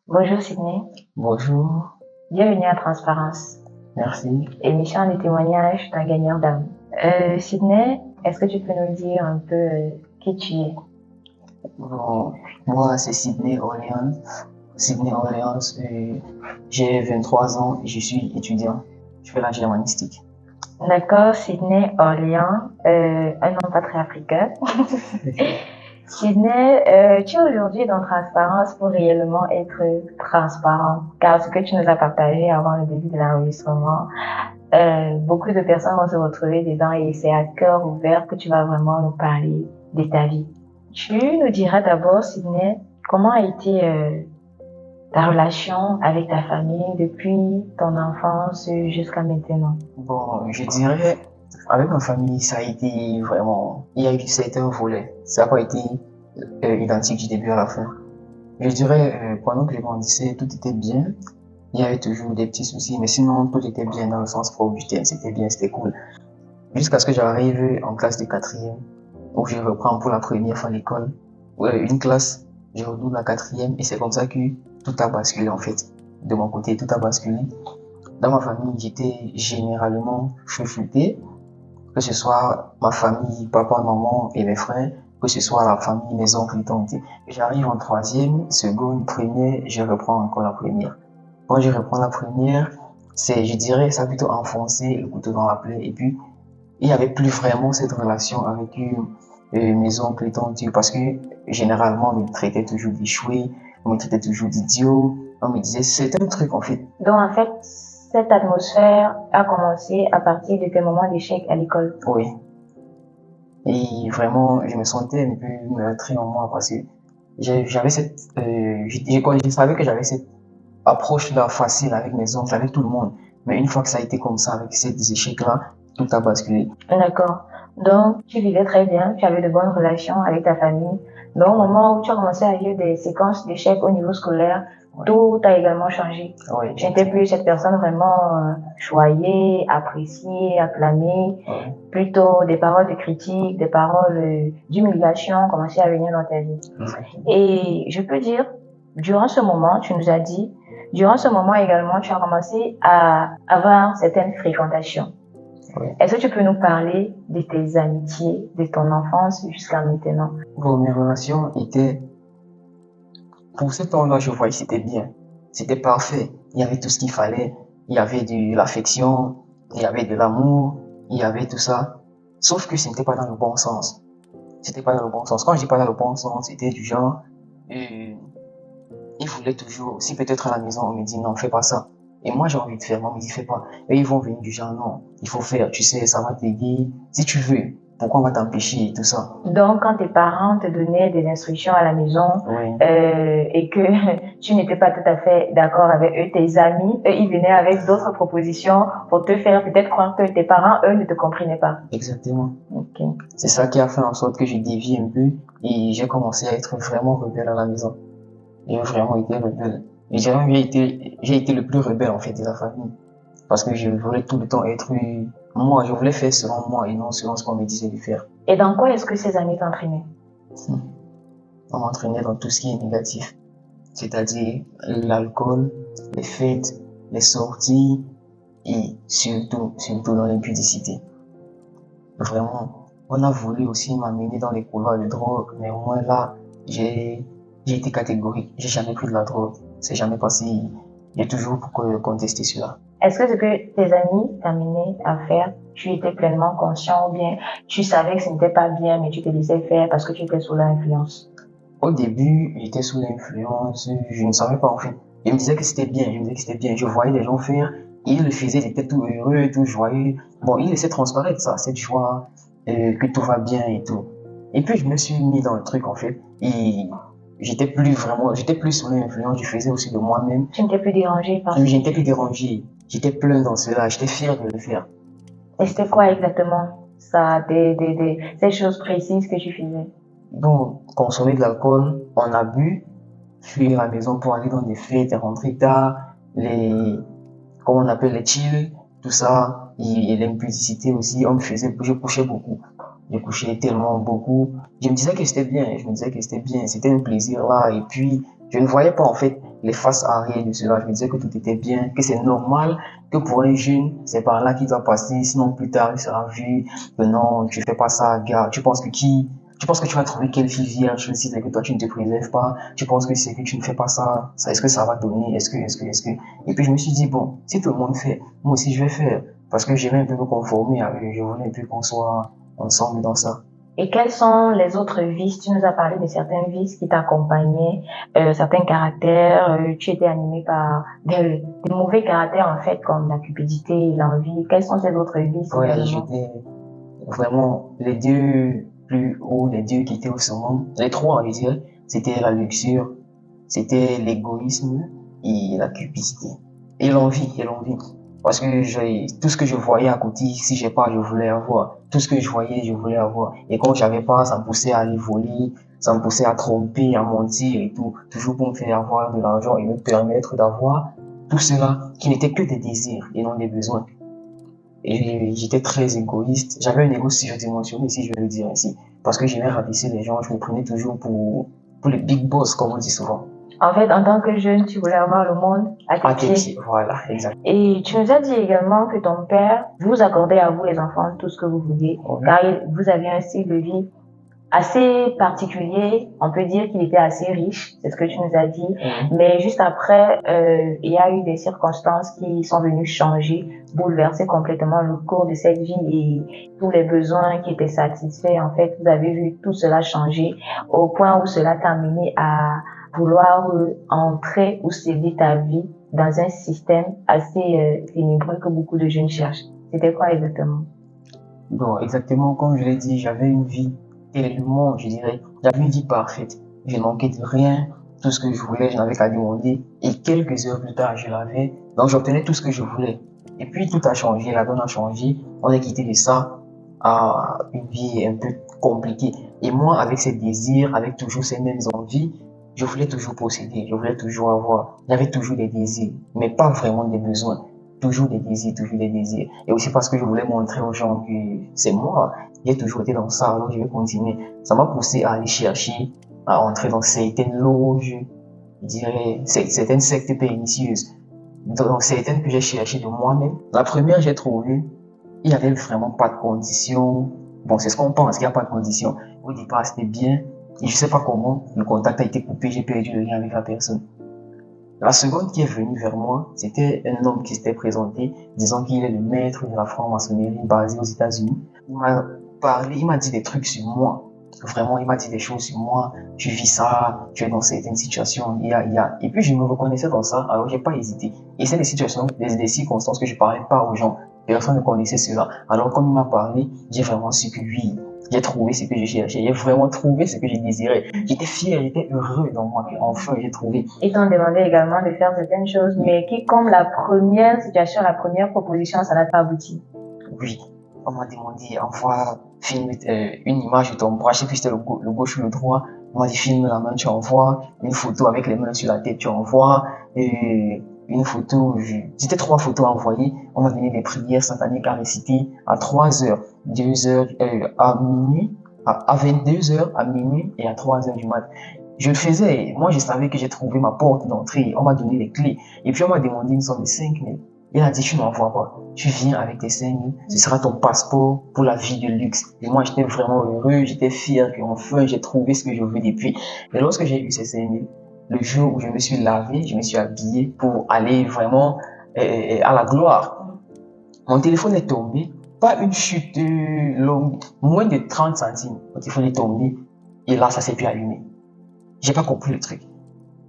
Bonjour Sydney, Bonjour, bienvenue à Transparence, merci. émission de témoignage d'un gagnant d'âme. Sydney, est-ce que tu peux nous dire un peu qui tu es? Bon, moi, c'est Sydney Orléans. Sydney Orléans, j'ai 23 ans et je suis étudiant. Je fais la germanistique. D'accord, Sydney Orléans, un nom pas très africain. Sydney, tu es aujourd'hui dans Transparence pour réellement être transparent, car ce que tu nous as partagé avant le début de l'enregistrement, beaucoup de personnes vont se retrouver dedans et c'est à cœur ouvert que tu vas vraiment nous parler de ta vie. Tu nous diras d'abord, Sydney, comment a été ta relation avec ta famille depuis ton enfance jusqu'à maintenant? Bon, je dirais, avec ma famille, ça a été vraiment, il y a eu certains volets. Ça n'a pas été identique du début à la fin. Je dirais, pendant que je grandissais, tout était bien. Il y avait toujours des petits soucis, mais sinon, tout était bien dans le sens propre du terme. C'était bien, c'était cool. Jusqu'à ce que j'arrive en classe de quatrième, où je reprends pour la première fois l'école. Une classe, je redouble la quatrième, et c'est comme ça que tout a basculé en fait. De mon côté, tout a basculé. Dans ma famille, j'étais généralement chouchouté, que ce soit ma famille, papa, maman et mes frères, que ce soit la famille, mes oncles et tantes. J'arrive en troisième, seconde, première, je reprends encore la première. Quand je reprends la première, je dirais, ça a plutôt enfoncé le couteau dans la plaie. Et puis, il n'y avait plus vraiment cette relation avec mes oncles et tantes parce que généralement, on me traitait toujours d'échoué, on me traitait toujours d'idiot, on me disait, c'est un truc en fait. Donc en fait, cette atmosphère a commencé à partir de tes moments d'échec à l'école. Oui. Et vraiment, je me sentais un peu meurtri en moi parce que j'avais cette, je savais que j'avais cette approche-là facile avec mes oncles, avec tout le monde. Mais une fois que ça a été comme ça, avec ces échecs-là, tout a basculé. D'accord. Donc, tu vivais très bien, tu avais de bonnes relations avec ta famille. Donc, au moment où tu as commencé à vivre des séquences d'échecs au niveau scolaire, tout a également changé. Oui. Tu n'étais plus cette personne vraiment choyée, appréciée, acclamée. Oui. Plutôt des paroles de critique, des paroles d'humiliation commençaient à venir dans ta vie. Et je peux dire, durant ce moment, tu nous as dit, durant ce moment également, tu as commencé à avoir certaines fréquentations. Oui. Est-ce que tu peux nous parler de tes amitiés, de ton enfance jusqu'à maintenant? Bon, mes relations étaient, pour ce temps-là, je voyais que c'était bien. C'était parfait. Il y avait tout ce qu'il fallait. Il y avait de l'affection, il y avait de l'amour, il y avait tout ça. Sauf que ce n'était pas dans le bon sens. C'était pas dans le bon sens. Quand je dis pas dans le bon sens, c'était du genre, ils voulaient toujours, si peut-être à la maison, on me dit non, fais pas ça. Et moi, j'ai envie de faire, mais on me dit fais pas. Et ils vont venir du genre, non, il faut faire, tu sais, ça va t'aider. Si tu veux, pourquoi on va t'empêcher et tout ça. Donc, quand tes parents te donnaient des instructions à la maison, Oui. Et que tu n'étais pas tout à fait d'accord avec eux, tes amis, eux, ils venaient avec d'autres propositions pour te faire peut-être croire que tes parents, eux, ne te comprenaient pas. Exactement. Ok. C'est ça qui a fait en sorte que j'ai dévié un peu et j'ai commencé à être vraiment rebelle à la maison. J'ai vraiment été rebelle. Et j'ai été le plus rebelle en fait de la famille. Parce que je voulais tout le temps être moi, je voulais faire selon moi et non selon ce qu'on me disait de faire. Et dans quoi est-ce que ces amis t'entraînaient? On m'entraînait dans tout ce qui est négatif. C'est-à-dire l'alcool, les fêtes, les sorties et surtout dans l'impudicité. Vraiment, on a voulu aussi m'amener dans les couloirs de drogue, mais moi là, j'ai été catégorique. J'ai jamais pris de la drogue. C'est jamais passé. J'ai toujours contesté cela. Est-ce que ce que tes amis t'amenaient à faire, tu étais pleinement conscient ou bien tu savais que ce n'était pas bien, mais tu te laissais faire parce que tu étais sous l'influence? Au début, j'étais sous l'influence. Je ne savais pas en fait. Je me disais que c'était bien. Je me disais que c'était bien. Je voyais les gens faire. Ils le faisaient. Ils étaient tout heureux, tout joyeux. Bon, ils laissaient transparaître ça, cette joie, que tout va bien et tout. Et puis, je me suis mis dans le truc en fait. Et j'étais plus sous l'influence. Je faisais aussi de moi-même. Tu n'étais plus dérangé par ça? Je n'étais plus dérangé. J'étais plein dans cela. J'étais fier de le faire. Et c'était quoi exactement ça, ces choses précises que tu faisais? Donc, consommer de l'alcool, on a bu, fuir la maison pour aller dans des fêtes, rentrer tard, comment on appelle les chill, tout ça, et l'impudicité aussi, je couchais beaucoup. je couchais tellement beaucoup. Je me disais que c'était bien, je me disais que c'était bien, c'était un plaisir là. Et puis, je ne voyais pas en fait les faces arrière de cela. Je me disais que tout était bien, que c'est normal, que pour un jeune, c'est par là qu'il doit passer. Sinon, plus tard, il sera vu que non, tu fais pas ça, gars. Tu penses que tu vas trouver quelle fille vierge si c'est que toi tu ne te préserves pas? Tu penses que c'est que tu ne fais pas ça, est-ce que ça va donner? Est-ce que? Et puis je me suis dit, bon, si tout le monde fait, moi aussi je vais faire. Parce que j'aimais un peu me conformer avec, je voulais un peu qu'on soit ensemble dans ça. Et quels sont les autres vices? Tu nous as parlé de certains vices qui t'accompagnaient, certains caractères. Tu étais animé par des mauvais caractères en fait, comme la cupidité et l'envie. Quels sont ces autres vices Ouais, également? j'étais vraiment les deux plus hauts, les deux qui étaient au sommet, les trois, je dirais, c'était la luxure, c'était l'égoïsme et la cupidité. Et l'envie. Parce que tout ce que je voyais à côté, si j'ai pas, je voulais avoir. Tout ce que je voyais, je voulais avoir. Et quand j'avais pas, ça me poussait à aller voler, ça me poussait à tromper, à mentir et tout. Toujours pour me faire avoir de l'argent et me permettre d'avoir tout cela qui n'était que des désirs et non des besoins. Et j'étais très égoïste. J'avais un égo surdimensionné, si je veux le dire ainsi. Parce que j'aimais rabaisser les gens. Je me prenais toujours pour les big boss, comme on dit souvent. En fait, en tant que jeune, tu voulais avoir le monde à tes pieds. Voilà, exact. Et tu nous as dit également que ton père vous accordait à vous, les enfants, tout ce que vous vouliez, car vous aviez un style de vie assez particulier. On peut dire qu'il était assez riche, c'est ce que tu nous as dit. Mais juste après, il y a eu des circonstances qui sont venues changer, bouleverser complètement le cours de cette vie et tous les besoins qui étaient satisfaits. En fait, vous avez vu tout cela changer au point où cela t'a amené à vouloir entrer ou céder ta vie dans un système assez ténébreux que beaucoup de jeunes cherchent. C'était quoi exactement? Bon, exactement comme je l'ai dit, j'avais une vie tellement, je dirais, j'avais une vie parfaite. Je ne manquais de rien. Tout ce que je voulais, je n'avais qu'à demander. Et quelques heures plus tard, je l'avais. Donc, j'obtenais tout ce que je voulais. Et puis, tout a changé. La donne a changé. On est quitté de ça à une vie un peu compliquée. Et moi, avec ces désirs, avec toujours ces mêmes envies, je voulais toujours posséder. Je voulais toujours avoir. J'avais toujours des désirs, mais pas vraiment des besoins. Toujours des désirs, toujours des désirs. Et aussi parce que je voulais montrer aux gens que c'est moi. J'ai toujours été dans ça, alors je vais continuer. Ça m'a poussé à aller chercher, à entrer dans certaines loges, je dirais, certaines sectes pernicieuses. Dans certaines que j'ai cherchées de moi-même. La première, j'ai trouvé, il n'y avait vraiment pas de conditions. Bon, c'est ce qu'on pense, qu'il n'y a pas de conditions. Au départ, c'était bien. Et je sais pas comment, le contact a été coupé, j'ai perdu le lien avec la personne. La seconde qui est venue vers moi, c'était un homme qui s'était présenté, disant qu'il est le maître de la franc-maçonnerie basée aux États-Unis. Il m'a parlé, il m'a dit des trucs sur moi. Vraiment, il m'a dit des choses sur moi. Tu vis ça, tu es dans certaines situations, il y a. Et puis, je me reconnaissais dans ça, alors j'ai pas hésité. Et c'est des situations, des circonstances que je parlais pas aux gens. Personne ne connaissait cela. Alors, comme il m'a parlé, j'ai vraiment su que oui, j'ai trouvé ce que je cherchais. J'ai vraiment trouvé ce que je désirais. J'étais fier, j'étais heureux dans moi. Enfin, j'ai trouvé. Ils t'ont demandé également de faire certaines choses, mais qui, comme la première situation, la première proposition, ça n'a pas abouti. Oui, on m'a demandé, envoie, filme une image de ton bras. Je sais plus si c'était le gauche ou le droit. On m'a dit, filme la main, tu envoies. Une photo avec les mains sur la tête, tu envoies. Une photo, c'était 3 photos envoyées. On m'a donné des prières sataniques à réciter à 3 heures, 2 heures, à minuit, à 22 heures, à minuit et à 3 heures du mat. Je le faisais. Moi, je savais que j'ai trouvé ma porte d'entrée. On m'a donné les clés. Et puis, on m'a demandé une somme de 5 000. Il a dit, tu n'envoies pas. Tu viens avec tes 5 000. Ce sera ton passeport pour la vie de luxe. Et moi, j'étais vraiment heureux. J'étais fier qu'enfin, j'ai trouvé ce que je veux depuis. Et lorsque j'ai eu ces 5 000, le jour où je me suis lavé, je me suis habillé pour aller vraiment à la gloire. Mon téléphone est tombé. Pas une chute longue, moins de 30 centimes. Mon téléphone est tombé. Et là, ça s'est plus allumé. J'ai pas compris le truc.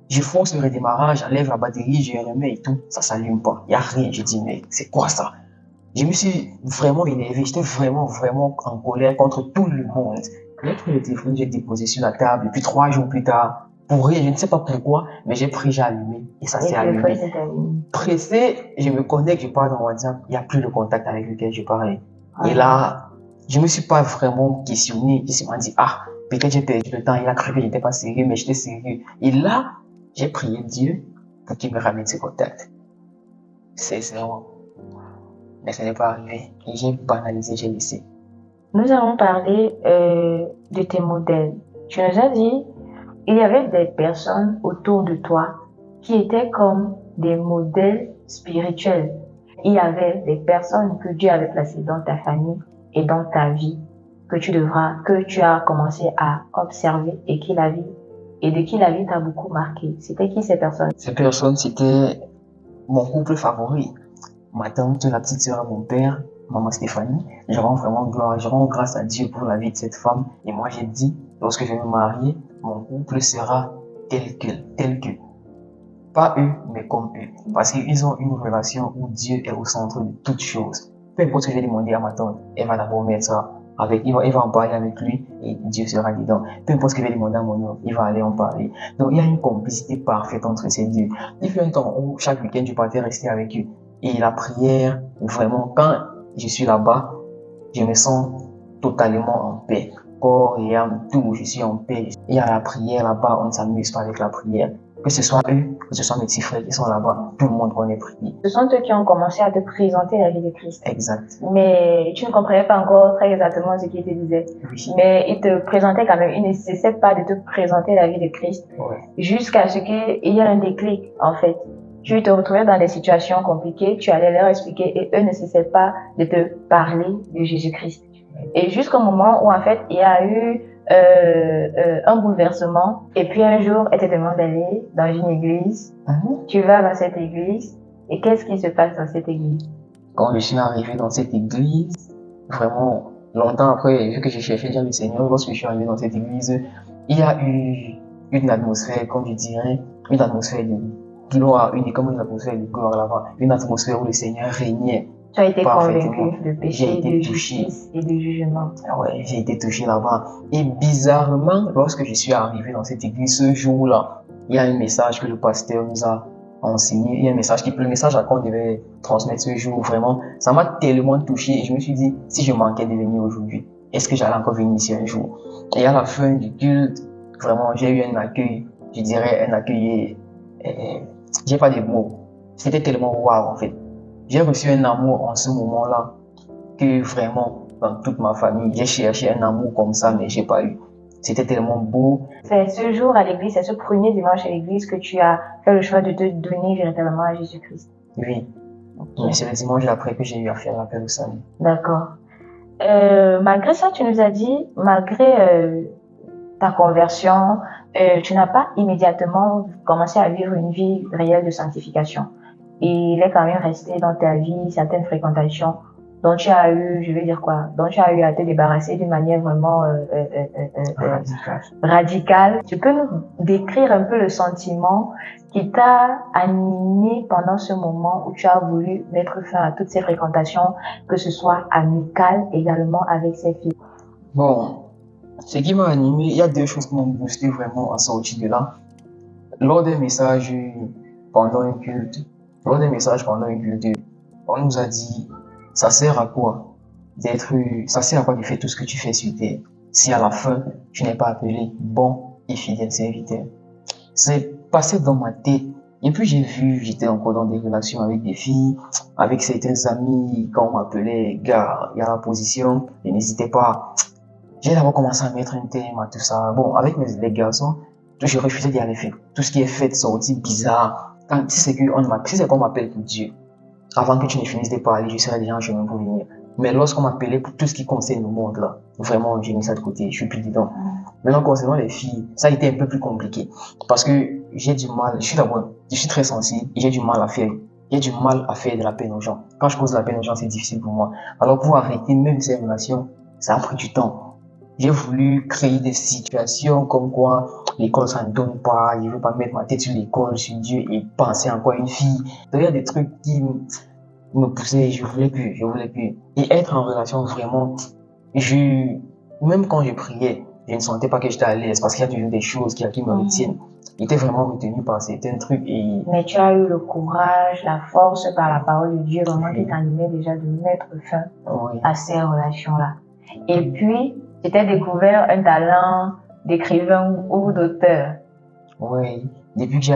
Je force le redémarrage, j'enlève la batterie, je remets et tout. Ça s'allume pas. Il y a rien. Je dis, mais c'est quoi ça? Je me suis vraiment énervé. J'étais vraiment en colère contre tout le monde. J'ai pris le téléphone, j'ai déposé sur la table. Et puis 3 jours plus tard, pour rien, je ne sais pas pourquoi, mais j'ai pris, j'ai allumé. Et ça s'est allumé. Pressé, je me connecte, je parle dans WhatsApp. Il n'y a plus de contact avec lequel je parlais. Et là, je me suis pas vraiment questionné. Je me suis dit, ah, peut-être j'ai perdu le temps. Il a cru que j'étais pas sérieux, mais j'étais sérieux. Et là, j'ai prié Dieu pour qu'il me ramène ce contact. C'est vraiment. Mais ça n'est pas arrivé. Et j'ai banalisé, j'ai laissé. Nous allons parler de tes modèles. Tu nous as dit, il y avait des personnes autour de toi qui étaient comme des modèles spirituels. Il y avait des personnes que Dieu avait placées dans ta famille et dans ta vie que tu as commencé à observer et de qui la vie t'a beaucoup marqué. C'était qui ces personnes? Ces personnes, c'était mon couple favori. Ma tante, la petite sœur de mon père, maman Stéphanie. Je rends vraiment gloire, je rends grâce à Dieu pour la vie de cette femme. Et moi, j'ai dit, lorsque je vais me marier, mon couple sera tel que. Pas eux, mais comme eux. Parce qu'ils ont une relation où Dieu est au centre de toutes choses. Peu importe ce que j'ai demandé à ma tante, elle va d'abord mettre ça avec, il va en parler avec lui et Dieu sera dedans. Peu importe ce que je vais demander à mon oncle, il va aller en parler. Donc, il y a une complicité parfaite entre ces deux. Il fut un temps où chaque week-end, je partais rester avec eux. Et la prière, vraiment, quand je suis là-bas, je me sens totalement en paix. Corps et âme, tout, je suis en paix. Il y a la prière là-bas, on ne s'amuse pas avec la prière. Que ce soit eux, que ce soit mes petits frères qui sont là-bas, tout le monde connaît prier. Ce sont eux qui ont commencé à te présenter la vie de Christ. Exact. Mais tu ne comprenais pas encore très exactement ce qu'ils te disaient. Oui. Mais ils te présentaient quand même. Ils ne cessaient pas de te présenter la vie de Christ. Ouais. Jusqu'à ce qu'il y ait un déclic, en fait. Tu te retrouvais dans des situations compliquées, tu allais leur expliquer et eux ne cessaient pas de te parler de Jésus-Christ. Et jusqu'au moment où, en fait, il y a eu un bouleversement. Et puis un jour, elle te demande d'aller dans une église. Tu vas dans cette église. Et qu'est-ce qui se passe dans cette église? Quand je suis arrivé dans cette église, vraiment, longtemps après, vu que je cherchais déjà le Seigneur, lorsque je suis arrivé dans cette église, il y a eu une atmosphère, comme je dirais, une atmosphère de gloire, comme une atmosphère de gloire là-bas, une atmosphère où le Seigneur régnait. Tu as été convaincu de péché, de justice et de jugement. Ouais, j'ai été touché là-bas. Et bizarrement, lorsque je suis arrivé dans cette église ce jour-là, il y a un message que le pasteur nous a enseigné. Il y a un message le message qu'on devait transmettre ce jour, vraiment, ça m'a tellement touché et je me suis dit, si je manquais de venir aujourd'hui, est-ce que j'allais encore venir ici un jour? Et à la fin du culte, vraiment, j'ai eu un accueil, je dirais un accueil, j'ai pas de mots. C'était tellement waouh en fait. J'ai reçu un amour en ce moment-là que vraiment, dans toute ma famille, j'ai cherché un amour comme ça, mais j'ai pas eu. C'était tellement beau. C'est ce jour à l'église, c'est ce premier dimanche à l'église que tu as fait le choix de te donner véritablement à Jésus-Christ. Oui. Okay. Mais c'est le dimanche après que j'ai eu à faire l'appel au salut. D'accord. Malgré ça, tu nous as dit, malgré ta conversion, tu n'as pas immédiatement commencé à vivre une vie réelle de sanctification. Il est quand même resté dans ta vie certaines fréquentations dont tu as eu, je vais dire quoi, dont tu as eu à te débarrasser d'une manière vraiment radicale. Tu peux nous décrire un peu le sentiment qui t'a animé pendant ce moment où tu as voulu mettre fin à toutes ces fréquentations, que ce soit amicales également avec ces filles? Bon, ce qui m'a animé, il y a deux choses qui m'ont boosté vraiment à sortir de là. Lors des messages pendant un culte, on nous a dit, ça sert à quoi ça sert à quoi de faire tout ce que tu fais sur terre si à la fin, tu n'es pas appelé bon et fidèle serviteur. C'est passé dans ma tête. Et puis j'étais encore dans des relations avec des filles, avec certains amis, quand on m'appelait, gars, il y a la position, et n'hésitez pas. J'ai d'abord commencé à mettre un thème à tout ça. Bon, avec les garçons, je refusais d'y aller faire. Tout ce qui est fait sorti bizarre. Si c'est qu'on m'appelle pour Dieu, avant que tu ne finisses de parler, je serai déjà en chemin pour venir. Mais lorsqu'on m'appelait pour tout ce qui concerne le monde là, vraiment, j'ai mis ça de côté, je suis plus dedans. Maintenant, concernant les filles, ça a été un peu plus compliqué. Parce que j'ai du mal, je suis très sensible et j'ai du mal à faire de la peine aux gens. Quand je cause de la peine aux gens, c'est difficile pour moi. Alors, pour arrêter même ces relations, ça a pris du temps. J'ai voulu créer des situations comme quoi l'école ça ne donne pas, je ne veux pas mettre ma tête sur l'école, sur Dieu et penser encore à une fille. Donc il y a des trucs qui me poussaient, je voulais plus. Et être en relation vraiment, même quand je priais, je ne sentais pas que j'étais à l'aise parce qu'il y a toujours des choses qui me retiennent. J'étais vraiment retenu par certains trucs et... Mais tu as eu le courage, la force par la parole de Dieu, vraiment qui t'animait déjà de mettre fin à ces relations-là. Et puis, tu t'es découvert un talent d'écrivain ou d'auteur. Oui, depuis que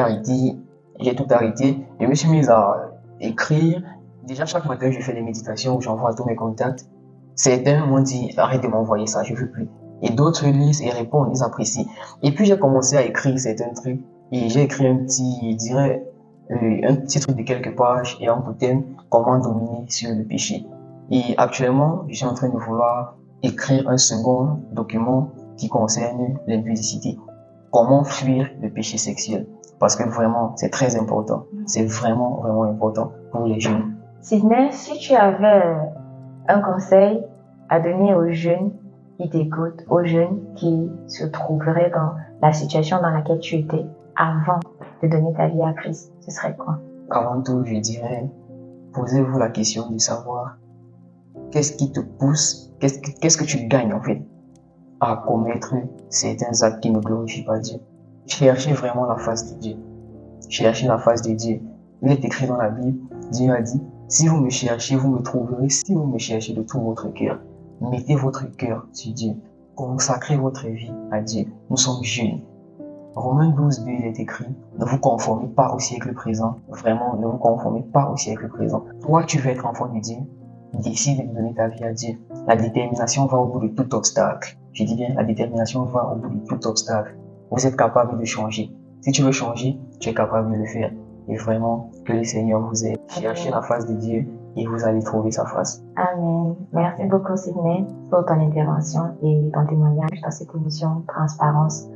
j'ai tout arrêté. Je me suis mis à écrire. Déjà, chaque matin, je fais des méditations où j'envoie à tous mes contacts. Certains m'ont dit, arrête de m'envoyer ça, je veux plus. Et d'autres lisent et répondent, ils apprécient. Et puis j'ai commencé à écrire certains trucs. Et j'ai écrit un petit, je dirais, un petit truc de quelques pages et un bout de thème, comment dominer sur le péché. Et actuellement, je suis en train de vouloir écrire un second document qui concerne l'impudicité. Comment fuir le péché sexuel. Parce que vraiment, c'est très important. C'est vraiment, vraiment important pour les jeunes. Sydney, si tu avais un conseil à donner aux jeunes qui t'écoutent, aux jeunes qui se trouveraient dans la situation dans laquelle tu étais avant de donner ta vie à Christ, ce serait quoi? Avant tout, je dirais, posez-vous la question de savoir qu'est-ce qui te pousse, qu'est-ce que tu gagnes en fait à commettre certains actes qui ne glorifient pas Dieu. Cherchez vraiment la face de Dieu. Cherchez la face de Dieu. Il est écrit dans la Bible, Dieu a dit, si vous me cherchez, vous me trouverez, si vous me cherchez de tout votre cœur. Mettez votre cœur sur Dieu. Consacrez votre vie à Dieu. Nous sommes jeunes. Romains 12, 2, il est écrit, ne vous conformez pas au siècle présent. Vraiment, ne vous conformez pas au siècle présent. Toi, tu veux être enfant de Dieu. Décide de donner ta vie à Dieu. La détermination va au bout de tout obstacle. Je dis bien, la détermination va au bout de tout obstacle. Vous êtes capable de changer. Si tu veux changer, tu es capable de le faire. Et vraiment, que le Seigneur vous aide. Cherchez la face de Dieu et vous allez trouver sa face. Amen. Merci beaucoup, Sydney, pour ton intervention et ton témoignage dans cette émission Transparence.